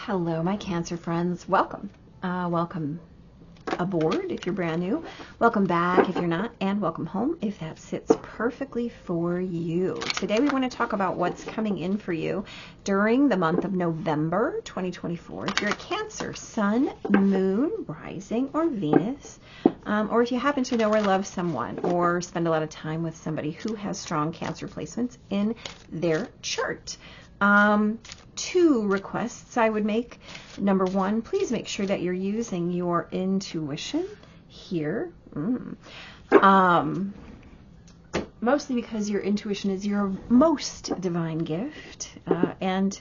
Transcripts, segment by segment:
Hello, my Cancer friends. Welcome. Welcome aboard if you're brand new. Welcome back if you're not, and welcome home if that sits perfectly for you. Today we want to talk about what's coming in for you during the month of November 2024. If you're a Cancer, Sun, Moon, Rising, or Venus, or if you happen to know or love someone or spend a lot of time with somebody who has strong Cancer placements in their chart. Two requests I would make. Number one, please make sure that you're using your intuition here. Mostly because your intuition is your most divine gift. And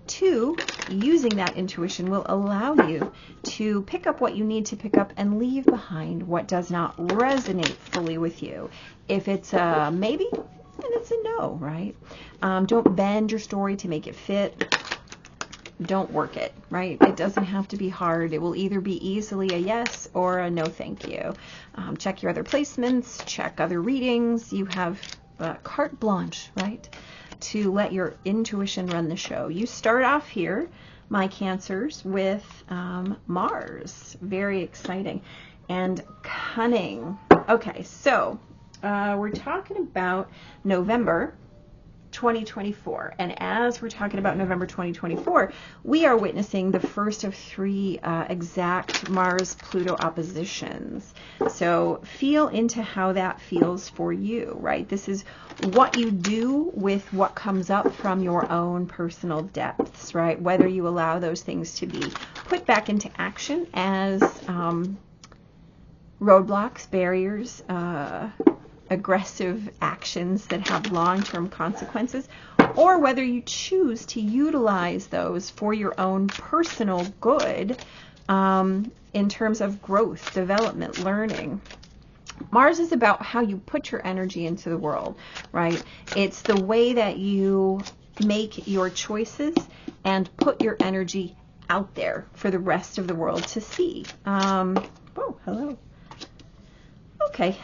two, using that intuition will allow you to pick up what you need to pick up and leave behind what does not resonate fully with you. If it's a maybe, and it's a no, right? Don't bend your story to make it fit. Don't work it, right? It doesn't have to be hard. It will either be easily a yes or a no thank you. Check your other placements, check other readings. You have carte blanche, right? To let your intuition run the show. You start off here, my Cancers, with Mars. Very exciting. And cunning. Okay, so we're talking about November 2024, and as we're talking about November 2024, we are witnessing the first of three exact Mars-Pluto oppositions. So feel into how that feels for you, right? This is what you do with what comes up from your own personal depths, right? Whether you allow those things to be put back into action as roadblocks, barriers, aggressive actions that have long-term consequences, or whether you choose to utilize those for your own personal good in terms of growth, development, learning. Mars is about how you put your energy into the world, right? It's the way that you make your choices and put your energy out there for the rest of the world to see. Oh, hello. Okay,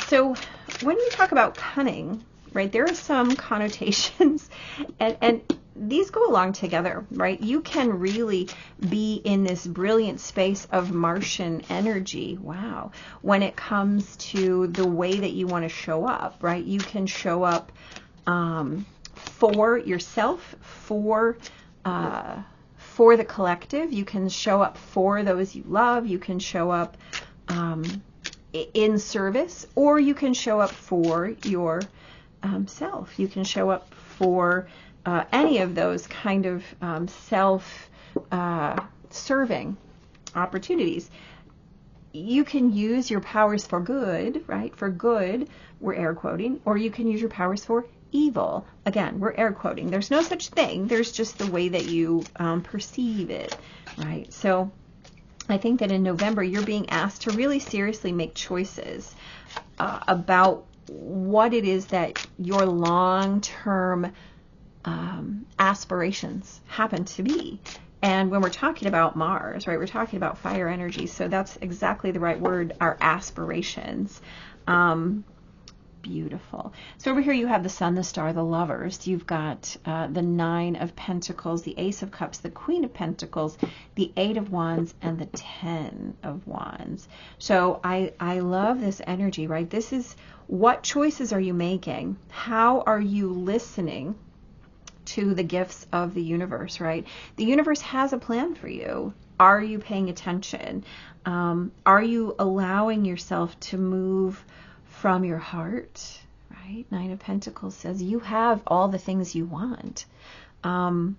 so when we talk about cunning, right, there are some connotations, and these go along together, right? You can really be in this brilliant space of Martian energy, wow, when it comes to the way that you want to show up, right? You can show up for yourself, for the collective. You can show up for those you love. You can show up in service, or you can show up for your self. You can show up for any of those kind of self-serving opportunities. You can use your powers for good, right? For good, we're air quoting, or you can use your powers for evil. Again, we're air quoting. There's no such thing. There's just the way that you perceive it, right? So I think that in November, you're being asked to really seriously make choices about what it is that your long-term aspirations happen to be. And when we're talking about Mars, right, we're talking about fire energy. So that's exactly the right word, our aspirations. Beautiful. So over here you have the Sun, the Star, the Lovers. You've got the Nine of Pentacles, the Ace of Cups, the Queen of Pentacles, the Eight of Wands, and the Ten of Wands. So I love this energy, right? This is what choices are you making? How are you listening to the gifts of the universe, right? The universe has a plan for you. Are you paying attention? Are you allowing yourself to move from your heart, right? Nine of Pentacles says you have all the things you want. And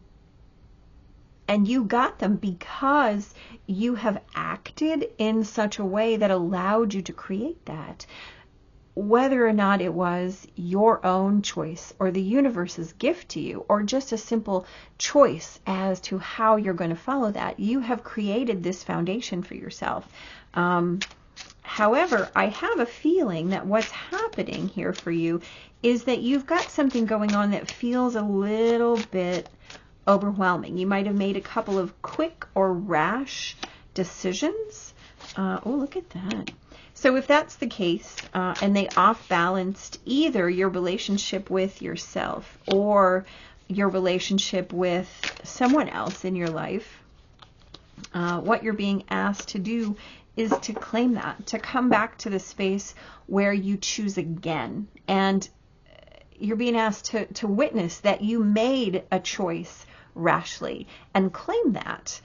you got them because you have acted in such a way that allowed you to create that. Whether or not it was your own choice or the universe's gift to you, or just a simple choice as to how you're going to follow that, you have created this foundation for yourself. However, I have a feeling that what's happening here for you is that you've got something going on that feels a little bit overwhelming. You might have made a couple of quick or rash decisions. Oh, look at that. So if that's the case, and they off-balanced either your relationship with yourself or your relationship with someone else in your life, what you're being asked to do is to claim that, to come back to the space where you choose again. And you're being asked to witness that you made a choice rashly and claim that.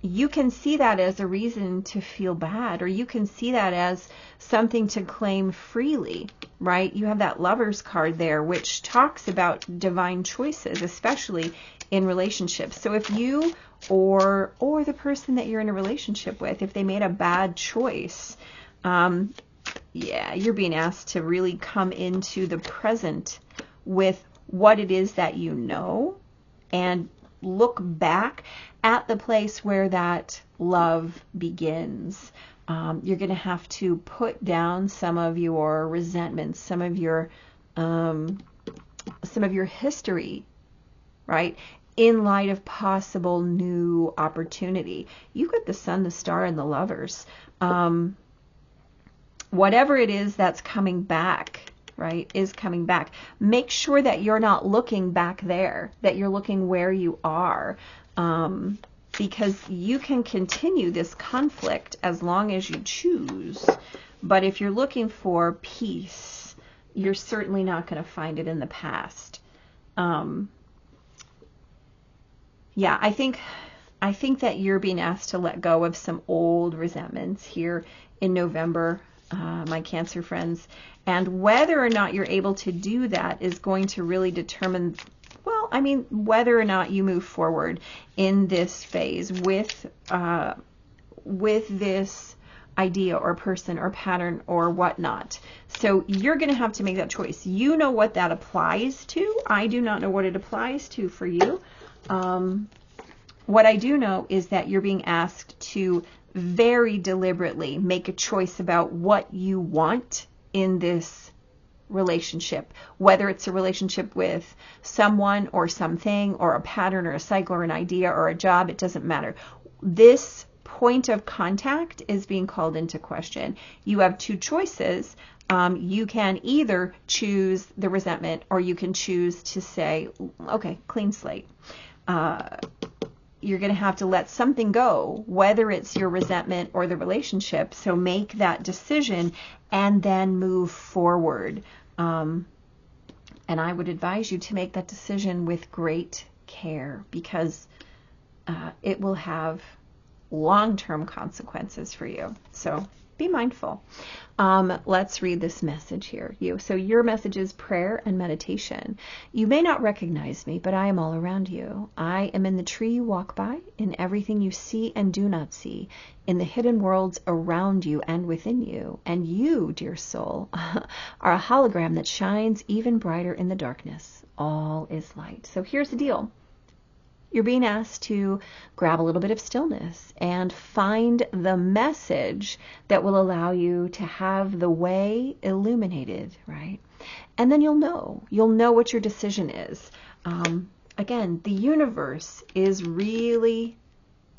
You can see that as a reason to feel bad, or you can see that as something to claim freely, right? You have that Lover's card there, which talks about divine choices, especially in relationships. So if you or the person that you're in a relationship with, if they made a bad choice, yeah, you're being asked to really come into the present with what it is that you know, and look back at the place where that love begins. You're going to have to put down some of your resentments, some of your history, right? In light of possible new opportunity. You got the Sun, the Star, and the Lovers. Whatever it is that's coming back, right, is coming back. Make sure that you're not looking back there, that you're looking where you are, because you can continue this conflict as long as you choose. But if you're looking for peace, you're certainly not going to find it in the past. Yeah, I think that you're being asked to let go of some old resentments here in November, my Cancer friends. And whether or not you're able to do that is going to really determine, well, I mean, whether or not you move forward in this phase with this idea or person or pattern or whatnot. So you're going to have to make that choice. You know what that applies to. I do not know what it applies to for you. What I do know is that you're being asked to very deliberately make a choice about what you want in this relationship, whether it's a relationship with someone or something or a pattern or a cycle or an idea or a job. It doesn't matter. This point of contact is being called into question. You have two choices. You can either choose the resentment, or you can choose to say, okay, clean slate. You're going to have to let something go, whether it's your resentment or the relationship. So make that decision and then move forward. And I would advise you to make that decision with great care, because it will have long-term consequences for you. So be mindful. Let's read this message here. So your message is prayer and meditation. You may not recognize me, but I am all around you. I am in the tree you walk by, in everything you see and do not see, in the hidden worlds around you and within you. And you, dear soul, are a hologram that shines even brighter in the darkness. All is light. So here's the deal. You're being asked to grab a little bit of stillness and find the message that will allow you to have the way illuminated, right? And then you'll know what your decision is. Again, the universe is really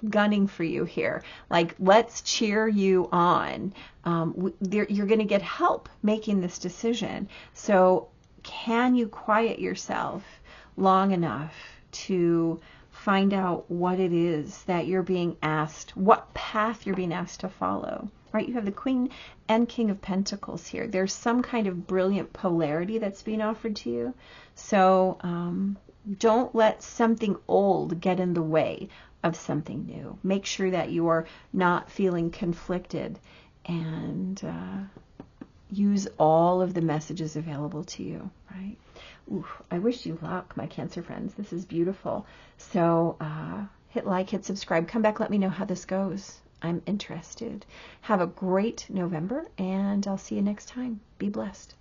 gunning for you here. Like, let's cheer you on. You're going to get help making this decision. So can you quiet yourself long enough to find out what it is that you're being asked, what path you're being asked to follow, right? You have the Queen and King of Pentacles here. There's some kind of brilliant polarity that's being offered to you. So don't let something old get in the way of something new. Make sure that you are not feeling conflicted, and use all of the messages available to you, right? Ooh, I wish you luck, my Cancer friends. This is beautiful. So hit like, hit subscribe. Come back, let me know how this goes. I'm interested. Have a great November, and I'll see you next time. Be blessed.